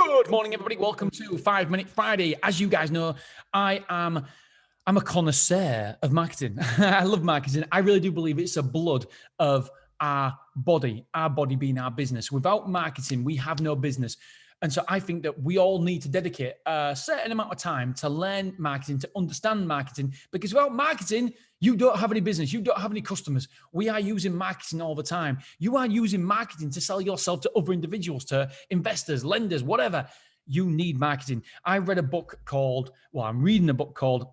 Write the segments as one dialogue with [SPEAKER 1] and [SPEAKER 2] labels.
[SPEAKER 1] Good morning, everybody. Welcome to 5 Minute Friday. As you guys know, I'm a connoisseur of marketing. I love marketing. I really do believe it's a blood of our body being our business. Without marketing, we have no business. And so I think that we all need to dedicate a certain amount of time to learn marketing, to understand marketing, because without marketing, you don't have any business. You don't have any customers. We are using marketing all the time. You are using marketing to sell yourself to other individuals, to investors, lenders, whatever. You need marketing. I'm reading a book called,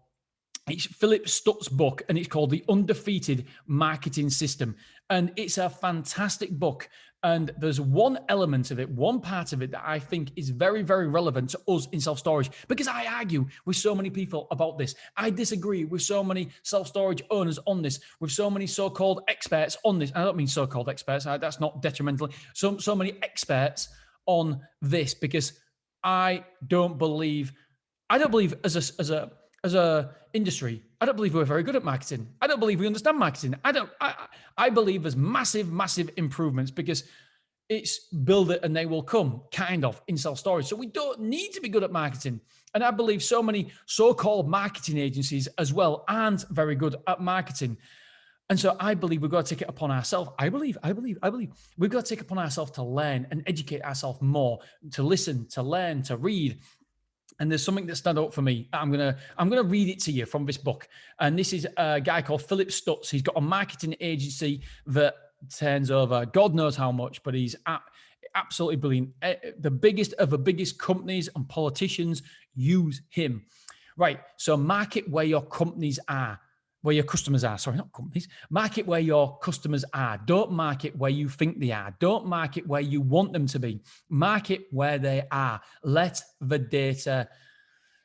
[SPEAKER 1] it's Philip Stutt's book, and it's called The Undefeated Marketing System. And it's a fantastic book. And there's one element of it, one part of it that I think is very, very relevant to us in self-storage, because I argue with so many people about this. I disagree with so many self-storage owners on this, with so many so-called experts on this. I don't mean so-called experts. That's not detrimental. So many experts on this, because I don't believe as a industry, I don't believe we're very good at marketing. I don't believe we understand marketing. I believe there's massive improvements, because it's build it and they will come, kind of, in self-storage. So we don't need to be good at marketing. And I believe so many so-called marketing agencies as well aren't very good at marketing. And so I believe we've got to take it upon ourselves. I believe we've got to take it upon ourselves to learn and educate ourselves more, to listen, to learn, to read. And there's something that stood out for me. I'm gonna read it to you from this book. And this is a guy called Philip Stutz. He's got a marketing agency that turns over God knows how much, but he's absolutely brilliant. The biggest of the biggest companies and politicians use him. Right. So market where your companies are. Where your customers are, sorry, not companies. Market where your customers are. Don't market where you think they are. Don't market where you want them to be. Market where they are. Let the data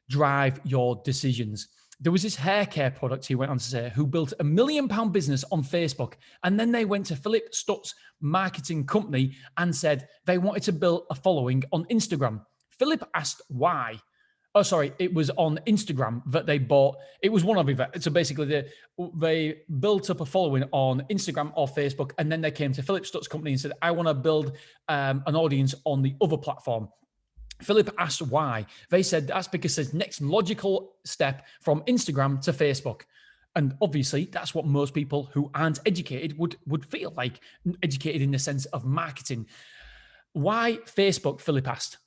[SPEAKER 1] drive your decisions. There was this hair care product, he went on to say, who built £1 million business on Facebook. And then they went to Philip Stutt's marketing company and said they wanted to build a following on Instagram. Philip asked why. Oh, sorry, it was on Instagram that they bought. It was one of it. So basically, they built up a following on Instagram or Facebook, and then they came to Philip Stutt's company and said, I want to build an audience on the other platform. Philip asked why. They said that's because it's the next logical step from Instagram to Facebook. And obviously, that's what most people who aren't educated would feel like, educated in the sense of marketing. Why Facebook, Philip asked?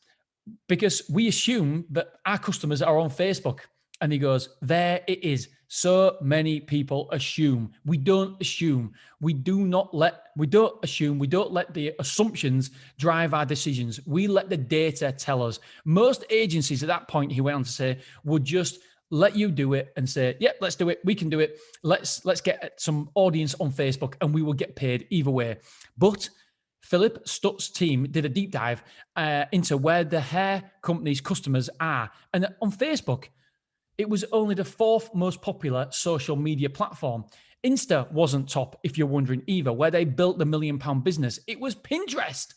[SPEAKER 1] Because we assume that our customers are on Facebook. And he goes, there it is. So many people assume. We don't assume. We don't assume. We don't let the assumptions drive our decisions. We let the data tell us. Most agencies at that point, he went on to say, would just let you do it and say, yep, let's do it. We can do it. Let's get some audience on Facebook and we will get paid either way. But Philip Stutt's team did a deep dive into where the hair company's customers are. And on Facebook, it was only the fourth most popular social media platform. Insta wasn't top, if you're wondering either, where they built the £1 million business. It was Pinterest.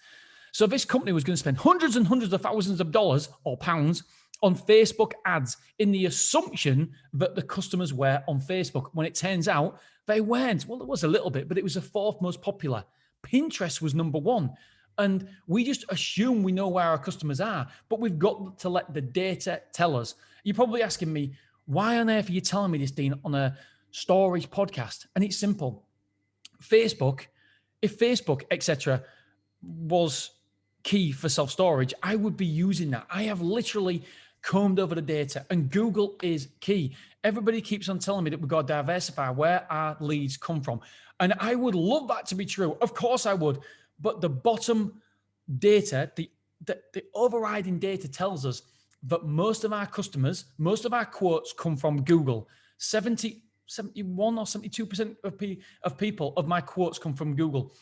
[SPEAKER 1] So this company was going to spend hundreds and hundreds of thousands of dollars or pounds on Facebook ads in the assumption that the customers were on Facebook, when it turns out they weren't. Well, it was a little bit, but it was the fourth most popular. Pinterest was number one. And we just assume we know where our customers are, but we've got to let the data tell us. You're probably asking me, why on earth are you telling me this, Dean, on a storage podcast? And it's simple. Facebook, if Facebook, etc., was key for self-storage, I would be using that. I have literally combed over the data, and Google is key. Everybody keeps on telling me that we've got to diversify where our leads come from. And I would love that to be true. Of course I would. But the bottom data, the overriding data tells us that most of our customers, most of our quotes come from Google. 71 or 72% of people, of my quotes come from Google.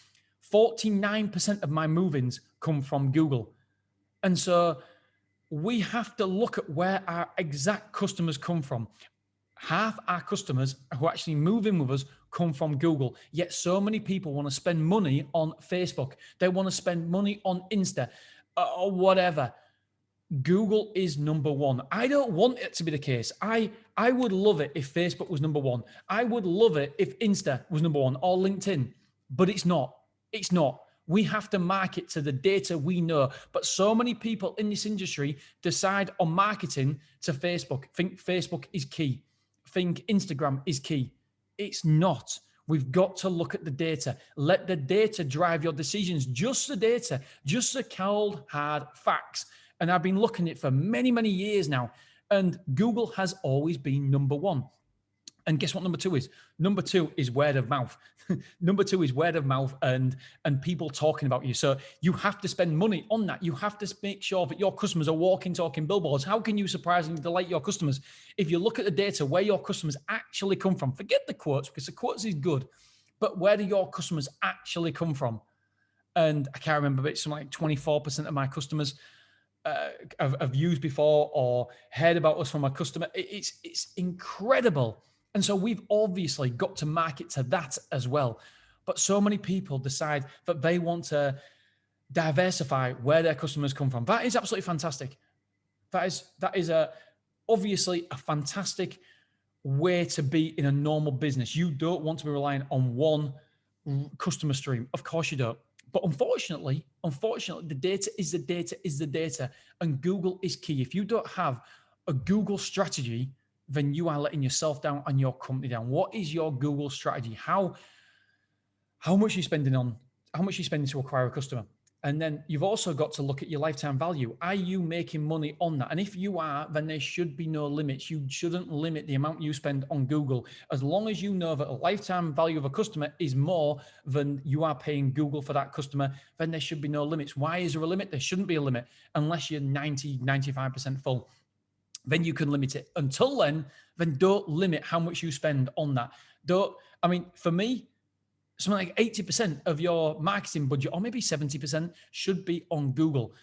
[SPEAKER 1] 49% of my move-ins come from Google. And so we have to look at where our exact customers come from. Half our customers who actually move in with us come from Google. Yet so many people want to spend money on Facebook. They want to spend money on Insta or whatever. Google is number one. I don't want it to be the case. I would love it if Facebook was number one. I would love it if Insta was number one or LinkedIn, but it's not. It's not. We have to market to the data we know. But so many people in this industry decide on marketing to Facebook. Think Facebook is key. Think Instagram is key. It's not. We've got to look at the data. Let the data drive your decisions. Just the data, just the cold, hard facts. And I've been looking at it for many, many years now. And Google has always been number one. And guess what number two is? Number two is word of mouth. Number two is word of mouth and people talking about you. So you have to spend money on that. You have to make sure that your customers are walking, talking billboards. How can you surprise and delight your customers? If you look at the data, where your customers actually come from, forget the quotes, because the quotes is good, but where do your customers actually come from? And I can't remember, but it's something like 24% of my customers have used before or heard about us from a customer. It's incredible. And so we've obviously got to market to that as well. But so many people decide that they want to diversify where their customers come from. That is absolutely fantastic. That is obviously a fantastic way to be in a normal business. You don't want to be relying on one customer stream. Of course you don't. But unfortunately, the data is the data, and Google is key. If you don't have a Google strategy, then you are letting yourself down and your company down. What is your Google strategy? How much are you spending to acquire a customer? And then you've also got to look at your lifetime value. Are you making money on that? And if you are, then there should be no limits. You shouldn't limit the amount you spend on Google. As long as you know that a lifetime value of a customer is more than you are paying Google for that customer, then there should be no limits. Why is there a limit? There shouldn't be a limit unless you're 90, 95% full. Then you can limit it. Until then don't limit how much you spend on that. For me, something like 80% of your marketing budget, or maybe 70%, should be on Google.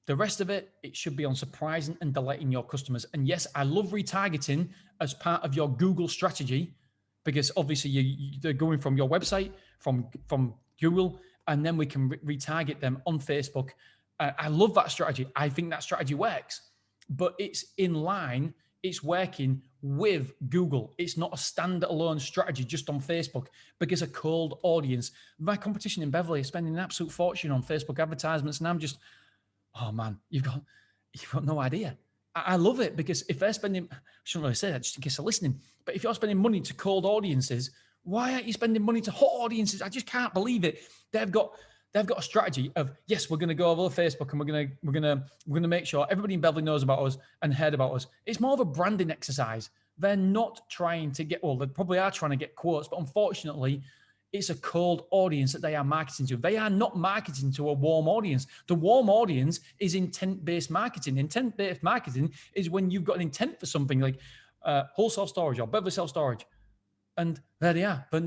[SPEAKER 1] The rest of it should be on surprising and delighting your customers. And yes, I love retargeting as part of your Google strategy, because obviously they're going from your website, from Google, and then we can retarget them on Facebook. I love that strategy. I think that strategy works. But it's in line, it's working with Google. It's not a standalone strategy just on Facebook, because a cold audience. My competition in Beverly is spending an absolute fortune on Facebook advertisements, and I'm just, oh man, you've got no idea. I love it, because if they're spending, I shouldn't really say that just in case they're listening, but if you're spending money to cold audiences, why aren't you spending money to hot audiences? I just can't believe it. They've got a strategy of, yes, we're going to go over Facebook and we're going to make sure everybody in Beverly knows about us and heard about us. It's more of a branding exercise. They're not trying to get, well, they probably are trying to get quotes, but unfortunately, it's a cold audience that they are marketing to. They are not marketing to a warm audience. The warm audience is intent-based marketing. Intent-based marketing is when you've got an intent for something like wholesale storage or Beverly self-storage. And there they are. But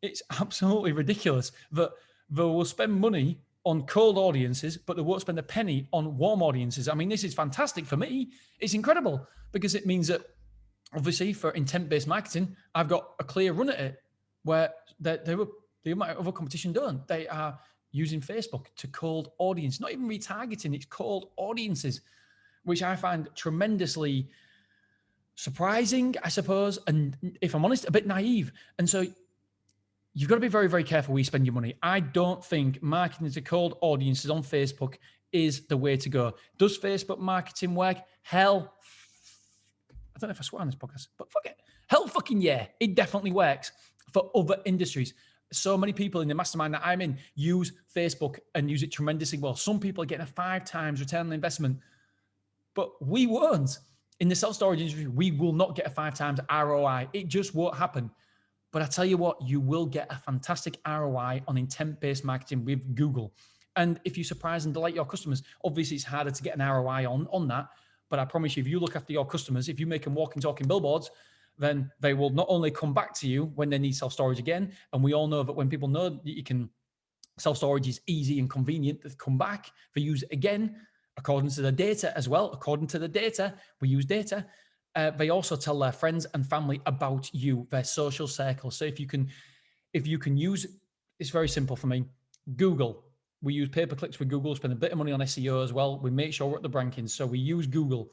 [SPEAKER 1] it's absolutely ridiculous that they will spend money on cold audiences, but they won't spend a penny on warm audiences. I mean, this is fantastic for me. It's incredible, because it means that, obviously, for intent-based marketing, I've got a clear run at it, where the other competition don't. They are using Facebook to cold audience, not even retargeting, it's cold audiences, which I find tremendously surprising, I suppose, and if I'm honest, a bit naive. And so you've got to be very, very careful where you spend your money. I don't think marketing to cold audiences on Facebook is the way to go. Does Facebook marketing work? Hell, I don't know if I swear on this podcast, but fuck it. Hell fucking yeah, it definitely works for other industries. So many people in the mastermind that I'm in use Facebook and use it tremendously well. Some people are getting a 5 times return on investment, but we won't. In the self-storage industry, we will not get a 5 times ROI. It just won't happen. But I tell you what, you will get a fantastic ROI on intent-based marketing with Google. And if you surprise and delight your customers, obviously it's harder to get an ROI on that. But I promise you, if you look after your customers, if you make them walking, talking billboards, then they will not only come back to you when they need self-storage again. And we all know that when people know that you can, self-storage is easy and convenient, they come back, they use it again, according to the data as well. According to the data, we use data. They also tell their friends and family about you, their social circle. So if you can use, it's very simple for me. Google, we use pay-per-clicks with Google, spend a bit of money on SEO as well. We make sure we're at the rankings. So we use Google.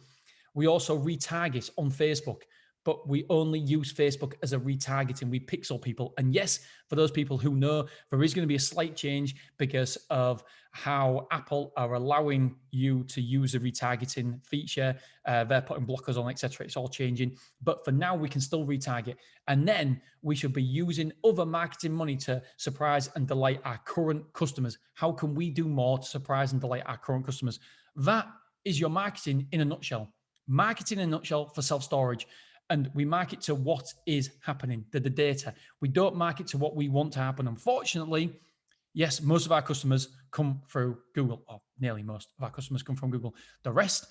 [SPEAKER 1] We also retarget on Facebook. but we only use Facebook as a retargeting. We pixel people. And yes, for those people who know, there is going to be a slight change because of how Apple are allowing you to use the retargeting feature. They're putting blockers on, etc. It's all changing. But for now, we can still retarget. And then we should be using other marketing money to surprise and delight our current customers. How can we do more to surprise and delight our current customers? That is your marketing in a nutshell. Marketing in a nutshell for self-storage. And we market to what is happening, the data. We don't market to what we want to happen. Unfortunately, yes, most of our customers come through Google, or nearly most of our customers come from Google. The rest,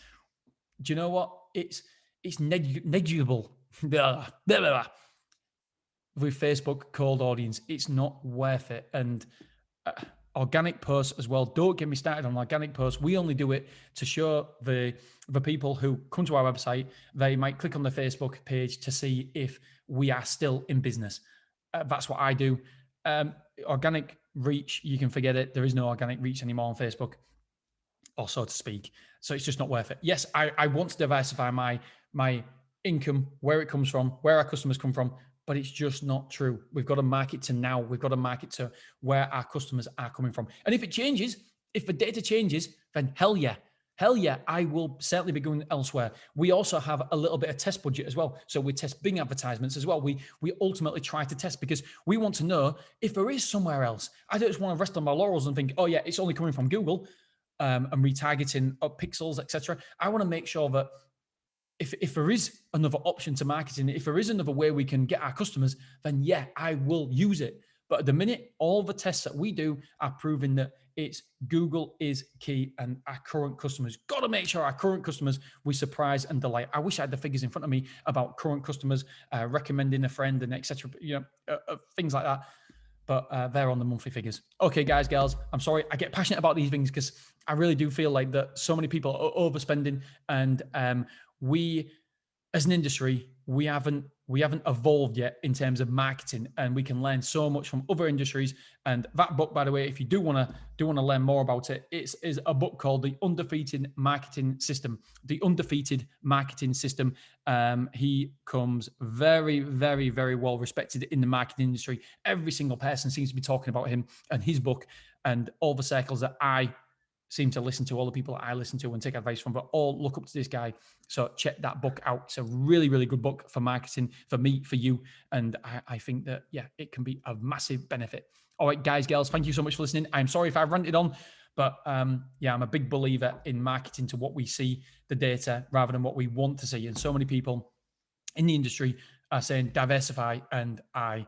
[SPEAKER 1] do you know what? It's negligible. With Facebook cold audience, it's not worth it. And organic posts as well. Don't get me started on organic posts. We only do it to show the people who come to our website, they might click on the Facebook page to see if we are still in business. That's what I do. Organic reach, you can forget it. There is no organic reach anymore on Facebook, or so to speak. So it's just not worth it. Yes, I want to diversify my income, where it comes from, where our customers come from, but it's just not true. We've got to market to now. We've got to market to where our customers are coming from. And if it changes, if the data changes, then hell yeah, I will certainly be going elsewhere. We also have a little bit of test budget as well. So we test Bing advertisements as well. We ultimately try to test because we want to know if there is somewhere else. I don't just want to rest on my laurels and think, oh yeah, it's only coming from Google and retargeting pixels, etc. I want to make sure that if there is another option to marketing, if there is another way we can get our customers, then yeah, I will use it. But at the minute, all the tests that we do are proving that it's Google is key, and our current customers, got to make sure our current customers we surprise and delight. I wish I had the figures in front of me about current customers recommending a friend and etc. Things like that. But they're on the monthly figures. Okay, guys, girls, I'm sorry. I get passionate about these things because I really do feel like that so many people are overspending, and we, as an industry, we haven't evolved yet in terms of marketing, and we can learn so much from other industries. And that book, by the way, if you do want to learn more about it, it is a book called The Undefeated Marketing System. The Undefeated Marketing System. He comes very, very, very well respected in the marketing industry. Every single person seems to be talking about him and his book, and all the circles that I seem to listen to, all the people that I listen to and take advice from, but all look up to this guy. So check that book out. It's a really, really good book for marketing, for me, for you. And I think that, yeah, it can be a massive benefit. All right, guys, girls, thank you so much for listening. I'm sorry if I ranted on, but yeah, I'm a big believer in marketing to what we see, the data, rather than what we want to see. And so many people in the industry are saying diversify, and I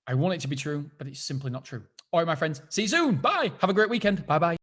[SPEAKER 1] want it to be true, but it's simply not true. All right, my friends, see you soon. Bye. Have a great weekend. Bye-bye.